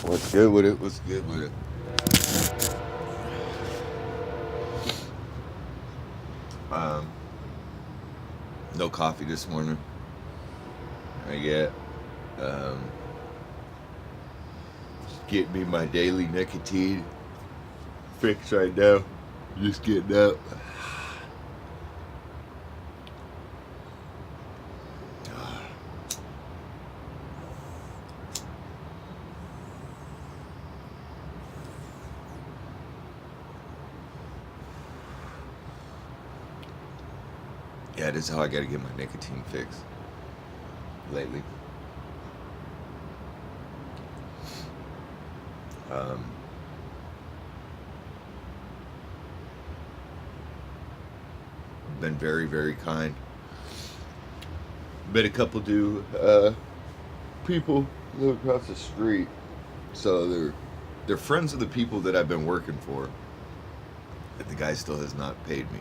What's good with it? What's good with it? Um, no coffee this morning. I get um, get me my daily nicotine fix right now. Just getting up. Yeah, this is how I gotta get my nicotine fix lately. Um, been very, very kind. Met a couple new people live across the street, so they're friends of the people that I've been working for. And the guy still has not paid me.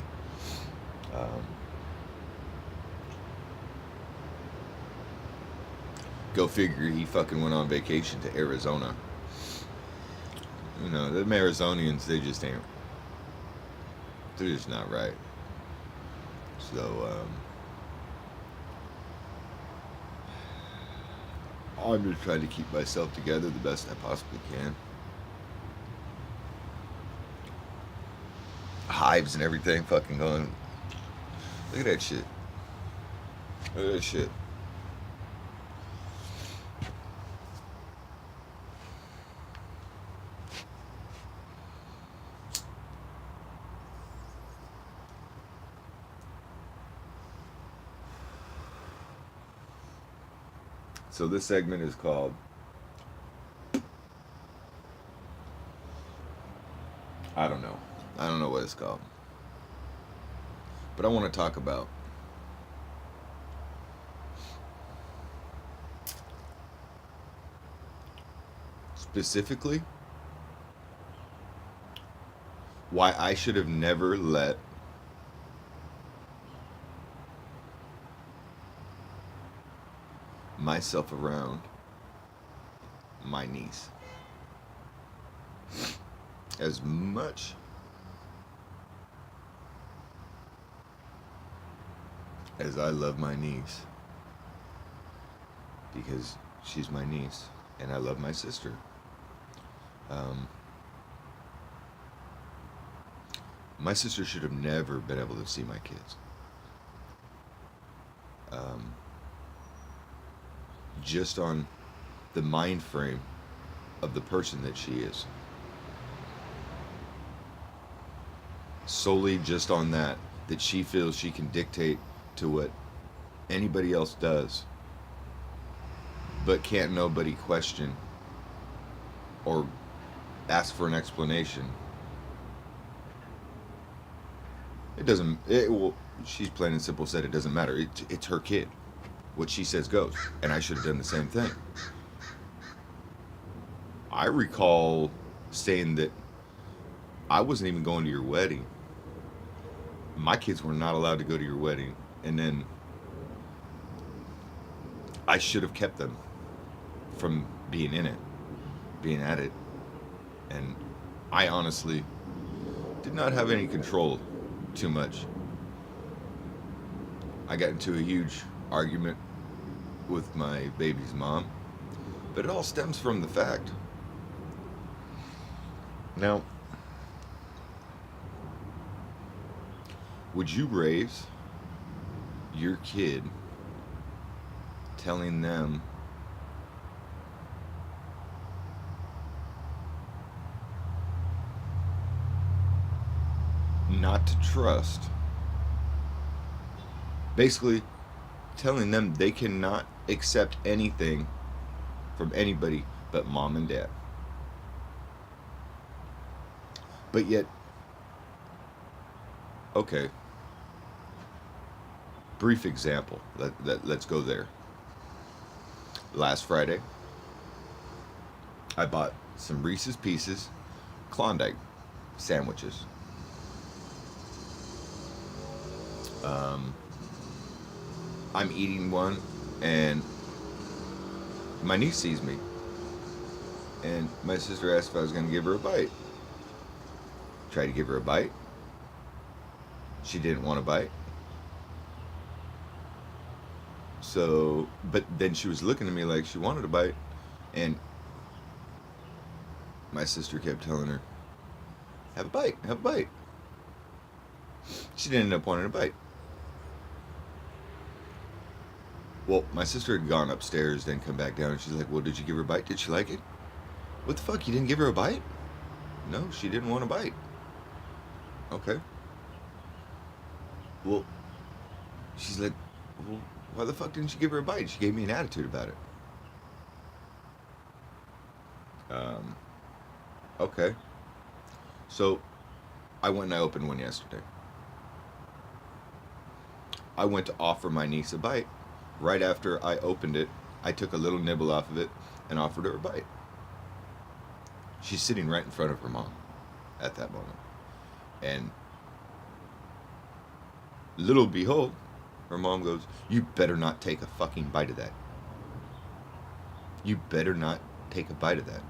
Um, Go figure, he fucking went on vacation to Arizona. You know, the Arizonians, they just ain't. They're just not right. So, I'm just trying to keep myself together the best I possibly can. Hives and everything fucking going. Look at that shit. Look at that shit. So this segment is called I don't know. I don't know what it's called. But I want to talk about specifically why I should have never let myself around my niece. As much as I love my niece, because she's my niece, and I love my sister. Um, my sister should have never been able to see my kids. Um, just on the mind frame of the person that she is. Solely just on that she feels she can dictate to what anybody else does, but can't nobody question or ask for an explanation. It doesn't. Well, she's plain and simple said it doesn't matter. It's her kid. What she says goes, and I should have done the same thing. I recall saying that I wasn't even going to your wedding. My kids were not allowed to go to your wedding, and then I should have kept them from being in it, being at it, and I honestly did not have any control too much. I got into a huge argument with my baby's mom, but it all stems from the fact. Now, would you raise your kid telling them not to trust? Basically, telling them they cannot accept anything from anybody but mom and dad. But yet, okay, brief example. Let's go there. Last Friday, I bought some Reese's Pieces Klondike sandwiches. I'm eating one, and my niece sees me, And my sister asked if I was going to give her a bite. Tried to give her a bite. She didn't want a bite. So, but then she was looking at me like she wanted a bite. And my sister kept telling her, have a bite, have a bite. She didn't end up wanting a bite. Well, my sister had gone upstairs, then come back down, and she's like, well, did you give her a bite? Did she like it? What the fuck, you didn't give her a bite? No, she didn't want a bite. Okay. Well, she's like, well, why the fuck didn't you give her a bite? She gave me an attitude about it. Okay. So, I went and I opened one yesterday. I went to offer my niece a bite. Right after I opened it, I took a little nibble off of it and offered her a bite. She's sitting right in front of her mom at that moment. And little behold, her mom goes, you better not take a fucking bite of that. You better not take a bite of that.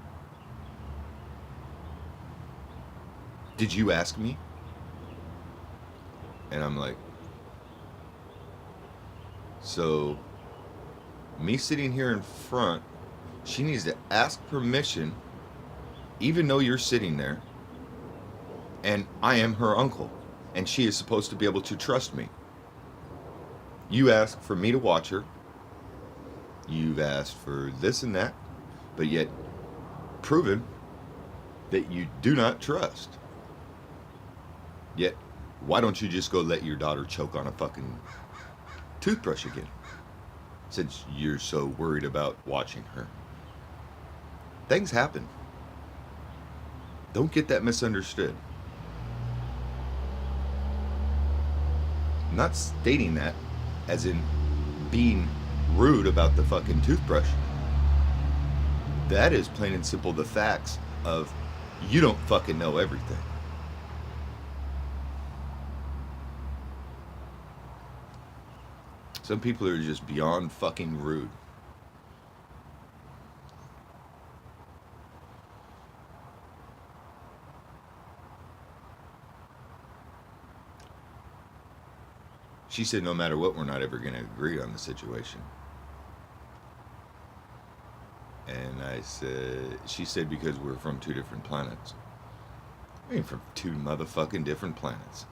Did you ask me? And I'm like, so, me sitting here in front, she needs to ask permission, even though you're sitting there, and I am her uncle, and she is supposed to be able to trust me. You asked for me to watch her, you've asked for this and that, but yet proven that you do not trust. Yet, why don't you just go let your daughter choke on a fucking toothbrush again, since you're so worried about watching her? Things happen. Don't get that misunderstood. I'm not stating that as in being rude about the fucking toothbrush. That is plain and simple the facts of you don't fucking know everything. Some people are just beyond fucking rude. She said no matter what, we're not ever going to agree on the situation. And I said, she said because we're from two different planets. I mean, from two motherfucking different planets.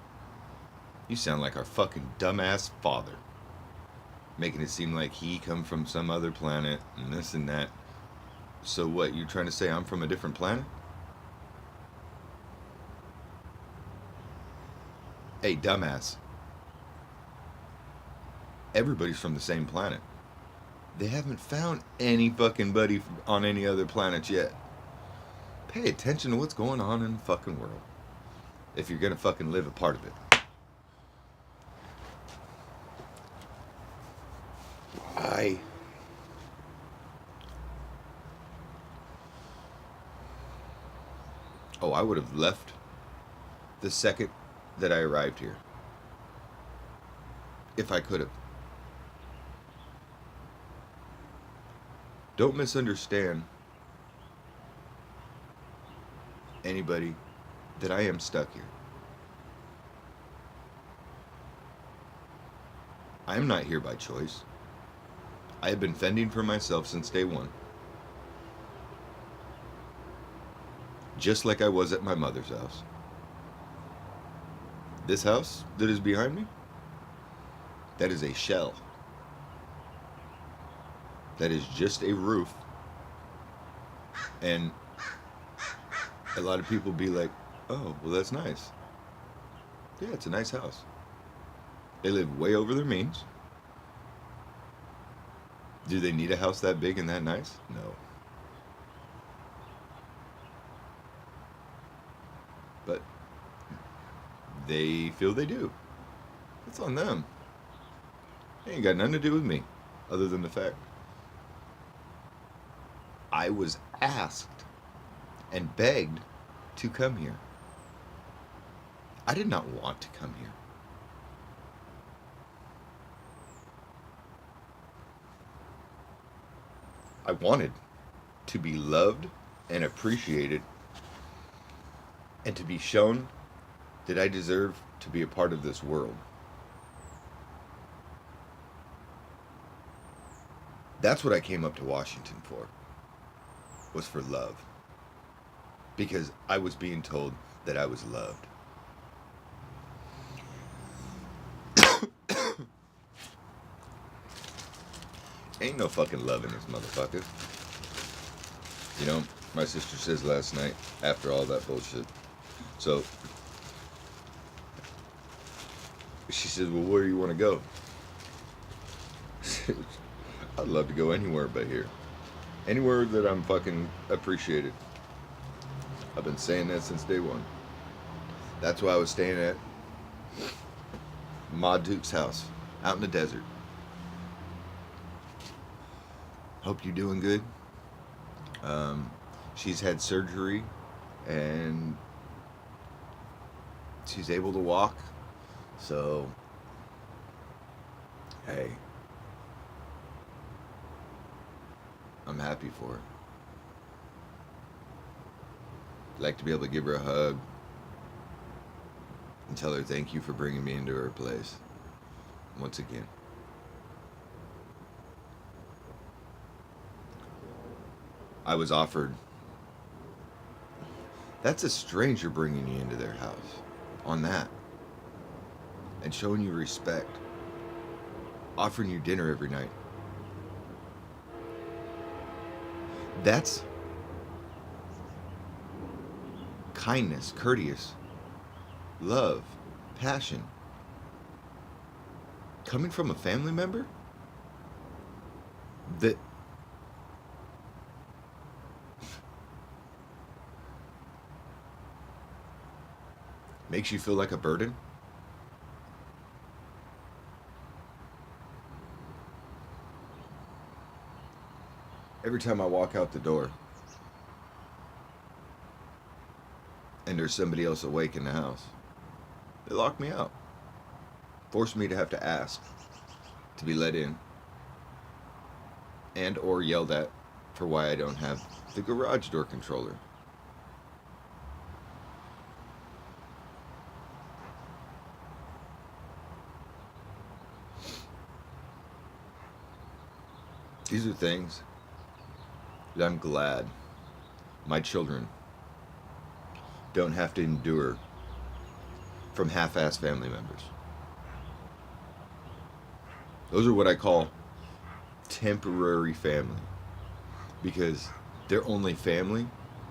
You sound like our fucking dumbass father. Making it seem like he come from some other planet and this and that. So what, you're trying to say I'm from a different planet? Hey, dumbass. Everybody's from the same planet. They haven't found any fucking buddy on any other planet yet. Pay attention to what's going on in the fucking world, if you're gonna fucking live a part of it. I would have left the second that I arrived here. If I could have. Don't misunderstand anybody that I am stuck here. I am not here by choice. I have been fending for myself since day one. Just like I was at my mother's house. This house that is behind me, that is a shell. That is just a roof. And a lot of people be like, oh, well, that's nice. Yeah, it's a nice house. They live way over their means. Do they need a house that big and that nice? No. But they feel they do. It's on them. It ain't got nothing to do with me, other than the fact I was asked and begged to come here. I did not want to come here. I wanted to be loved and appreciated, and to be shown that I deserve to be a part of this world. That's what I came up to Washington for, was for love. Because I was being told that I was loved. Ain't no fucking love in this motherfucker. You know, my sister says last night, after all that bullshit. So, she says, well, where do you want to go? I'd love to go anywhere but here. Anywhere that I'm fucking appreciated. I've been saying that since day one. That's why I was staying at Ma Duke's house, out in the desert. Hope you're doing good. She's had surgery and she's able to walk. So, hey, I'm happy for her. I'd like to be able to give her a hug and tell her thank you for bringing me into her place once again. I was offered. That's a stranger bringing you into their house on that and showing you respect, offering you dinner every night. That's kindness, courteous, love, passion. Coming from a family member that makes you feel like a burden. Every time I walk out the door and there's somebody else awake in the house, they lock me out. Force me to have to ask to be let in and or yelled at for why I don't have the garage door controller. These are things that I'm glad my children don't have to endure from half-assed family members. Those are what I call temporary family, because they're only family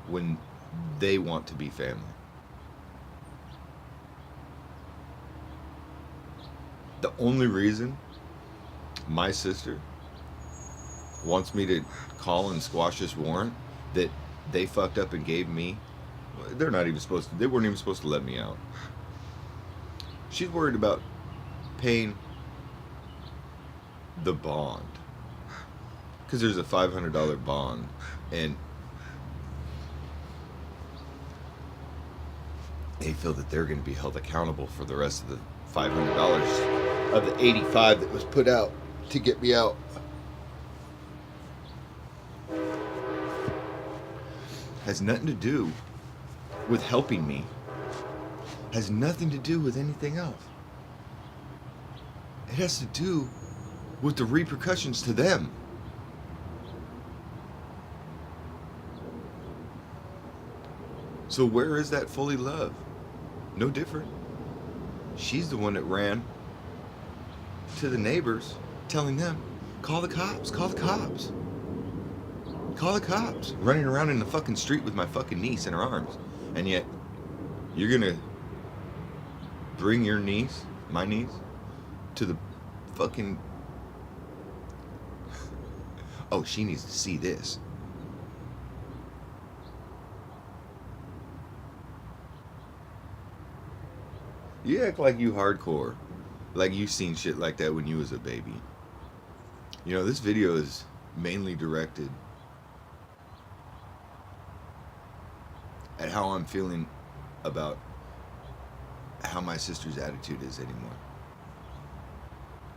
when they want to be family. The only reason my sister wants me to call and squash this warrant that they fucked up and gave me, they weren't even supposed to let me out. She's worried about paying the bond, because there's a $500 bond, and they feel that they're going to be held accountable for the rest of the $500 of the $85 that was put out to get me out. Has nothing to do with helping me. Has nothing to do with anything else. It has to do with the repercussions to them. So where is that fully love? No different. She's the one that ran to the neighbors telling them, call the cops, call the cops. Call the cops. Running around in the fucking street with my fucking niece in her arms. And yet, you're gonna bring your niece, my niece, to the fucking... Oh, she needs to see this. You act like you hardcore. Like you seen shit like that when you was a baby. You know, this video is mainly directed at how I'm feeling about how my sister's attitude is anymore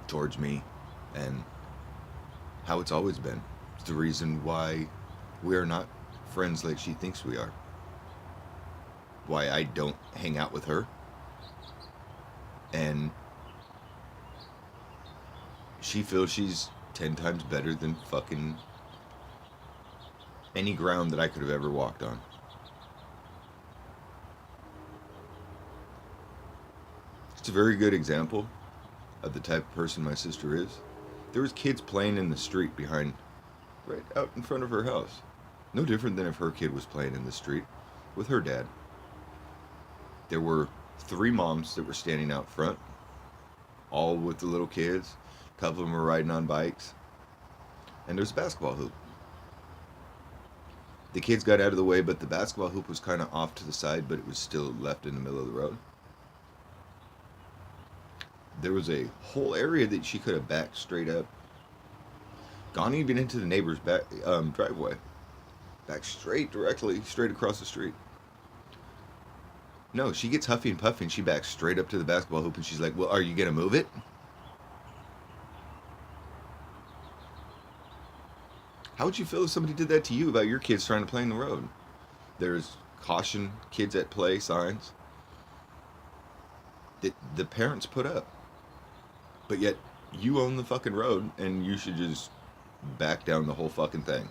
towards me, and how it's always been. It's the reason why we are not friends like she thinks we are. Why I don't hang out with her. And she feels she's 10 times better than fucking any ground that I could have ever walked on. It's a very good example of the type of person my sister is. There was kids playing in the street behind, right out in front of her house. No different than if her kid was playing in the street with her dad. There were 3 moms that were standing out front, all with the little kids. A couple of them were riding on bikes. And there's a basketball hoop. The kids got out of the way, but the basketball hoop was kind of off to the side, but it was still left in the middle of the road. There was a whole area that she could have backed straight up, gone even into the neighbor's back driveway, back directly straight across the street. No, she gets huffy and puffy and she backs straight up to the basketball hoop and she's like, well, are you going to move it? How would you feel if somebody did that to you about your kids trying to play in the road? There's caution, kids at play signs that the parents put up. But yet, you own the fucking road and you should just back down the whole fucking thing.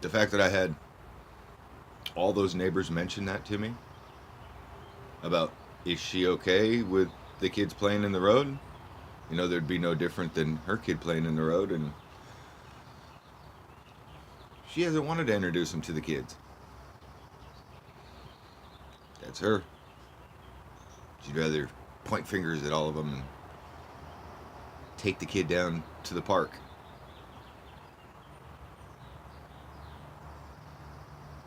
The fact that I had all those neighbors mention that to me about, is she okay with the kids playing in the road? You know, there'd be no different than her kid playing in the road, and she hasn't wanted to introduce them to the kids. That's her. She'd rather point fingers at all of them and take the kid down to the park.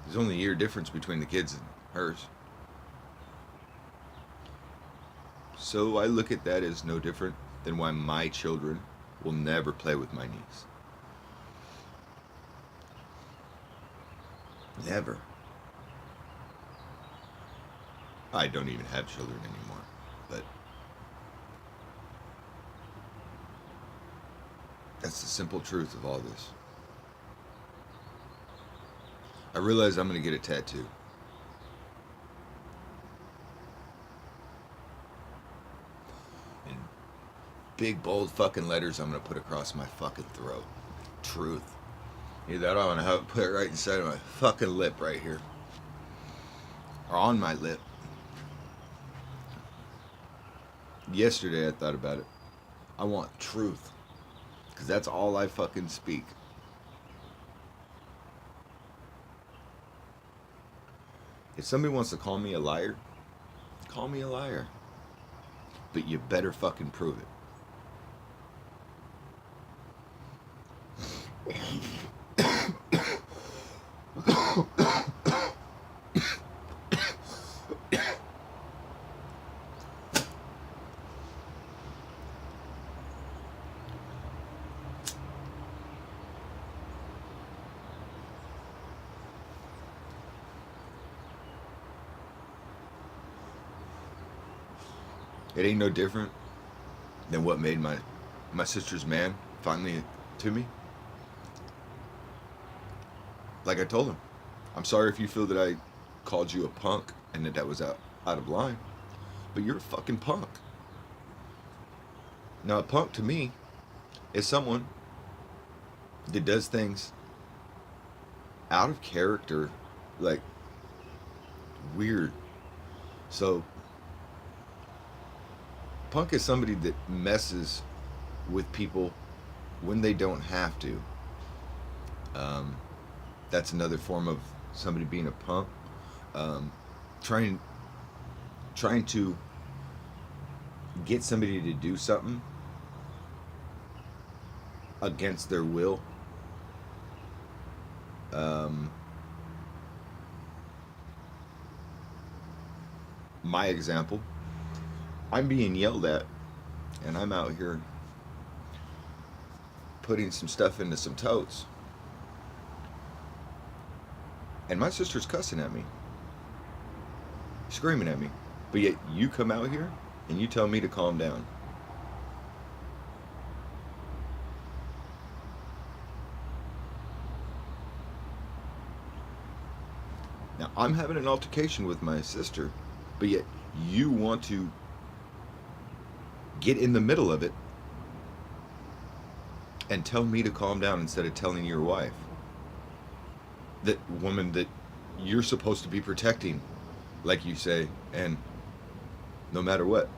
There's only a year difference between the kids and hers. So I look at that as no different than why my children will never play with my niece. Never. I don't even have children anymore, but that's the simple truth of all this. I realize I'm going to get a tattoo. In big, bold fucking letters I'm going to put across my fucking throat. Truth. Either that or I'm going to put it right inside of my fucking lip right here. Or on my lip. Yesterday I thought about it. I want truth. Because that's all I fucking speak. If somebody wants to call me a liar, call me a liar. But you better fucking prove it. It ain't no different than what made my sister's man finally to me. Like I told him, I'm sorry if you feel that I called you a punk and that was out of line, but you're a fucking punk. Now, a punk to me is someone that does things out of character, like weird. So punk is somebody that messes with people when they don't have to. That's another form of somebody being a punk. Trying to get somebody to do something against their will. My example, I'm being yelled at, and I'm out here putting some stuff into some totes. And my sister's cussing at me, screaming at me. But yet you come out here and you tell me to calm down. Now, I'm having an altercation with my sister, but yet you want to get in the middle of it and tell me to calm down instead of telling your wife, that woman that you're supposed to be protecting, like you say, and no matter what.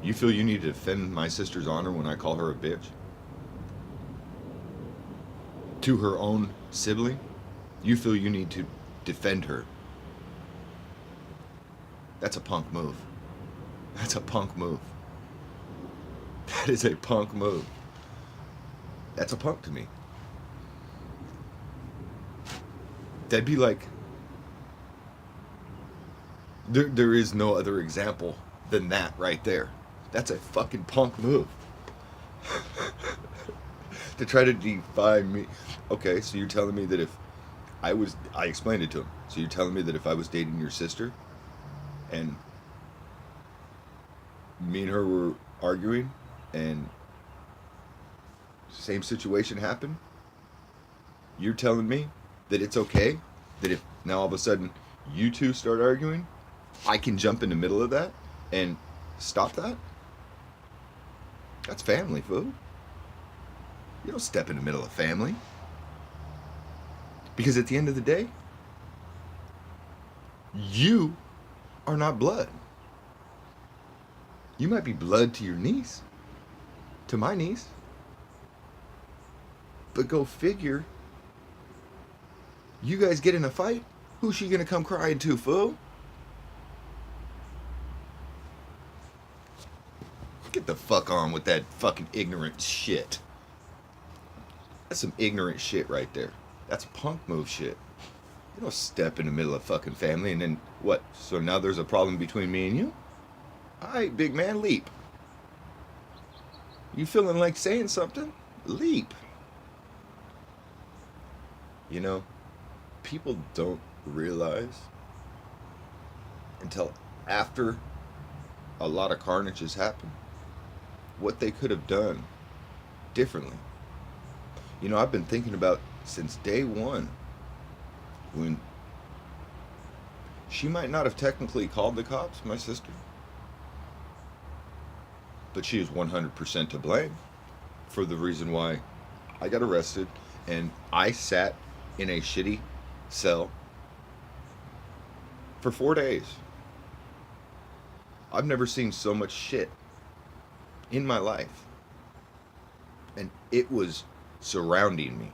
You feel you need to defend my sister's honor when I call her a bitch? To her own sibling? You feel you need to defend her? That's a punk move. That's a punk move. That is a punk move. That's a punk to me. That'd be like, there is no other example than that right there. That's a fucking punk move. To try to defy me. Okay, so you're telling me that if I explained it to him. So you're telling me that if I was dating your sister and me and her were arguing and same situation happened, you're telling me that it's okay that if now all of a sudden you two start arguing, I can jump in the middle of that and stop that? That's family, fool. You don't step in the middle of family. Because at the end of the day, you are not blood. You might be blood to your niece, to my niece. But go figure, you guys get in a fight, who's she gonna come crying to, fool? Get the fuck on with that fucking ignorant shit. That's some ignorant shit right there. That's punk move shit. You don't step in the middle of fucking family and then what? So now there's a problem between me and you? Alright, big man, leap. You feeling like saying something? Leap. You know, people don't realize until after a lot of carnage has happened what they could have done differently. You know, I've been thinking about since day one when she might not have technically called the cops, my sister, but she is 100% to blame for the reason why I got arrested and I sat in a shitty cell for 4 days. I've never seen so much shit in my life, and it was surrounding me.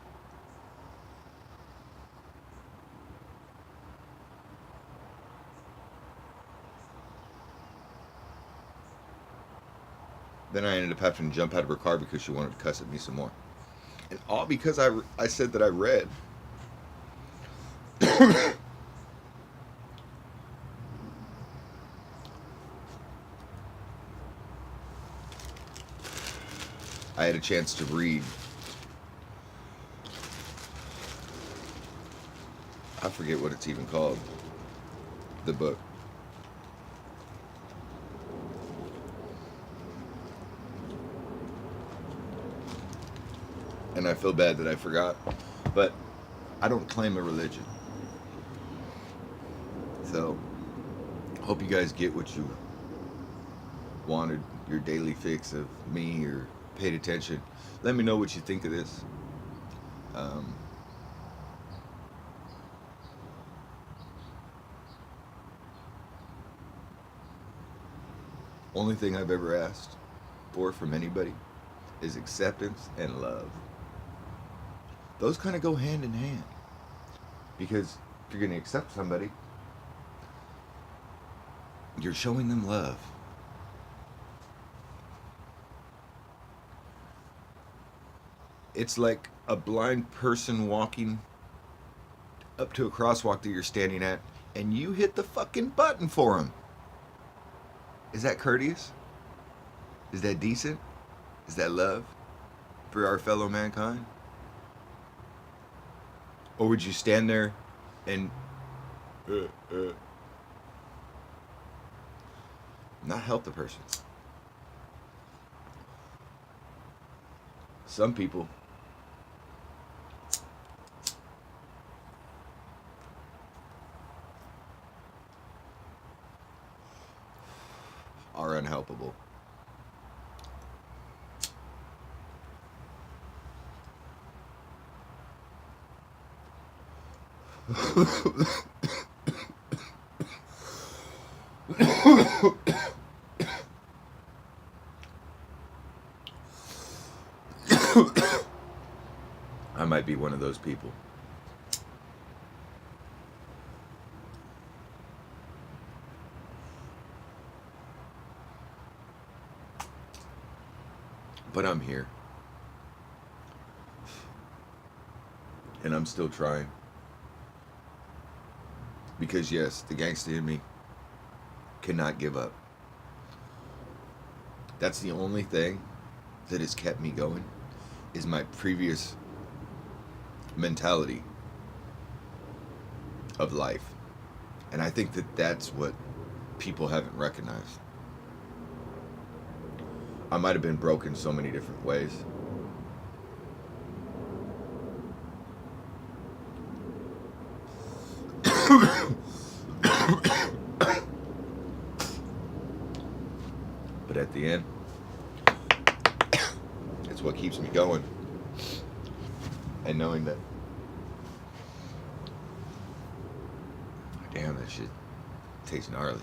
Then I ended up having to jump out of her car because she wanted to cuss at me some more. And all because I said that I read. I had a chance to read. I forget what it's even called. The book. And I feel bad that I forgot. But I don't claim a religion. So, hope you guys get what you wanted, your daily fix of me, or paid attention. Let me know what you think of this. Only thing I've ever asked for from anybody is acceptance and love. Those kind of go hand in hand. Because if you're going to accept somebody, you're showing them love. It's like a blind person walking up to a crosswalk that you're standing at, and you hit the fucking button for them. Is that courteous? Is that decent? Is that love for our fellow mankind? Or would you stand there and not help the person. Some people are unhelpable. I might be one of those people. But I'm here. And I'm still trying. Because yes, the gangster in me cannot give up. That's the only thing that has kept me going, is my previous mentality of life. And I think that that's what people haven't recognized. I might have been broken so many different ways. But at the end, it's what keeps me going. And knowing that, damn, that shit tastes gnarly.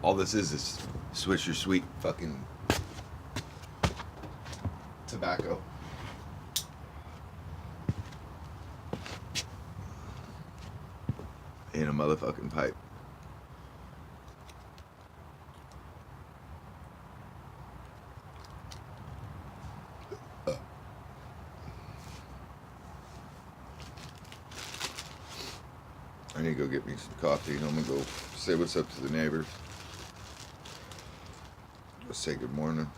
All this is Swisher Sweet fucking tobacco. In a motherfucking pipe. I need to go get me some coffee, and I'm gonna go say what's up to the neighbors. Go say good morning.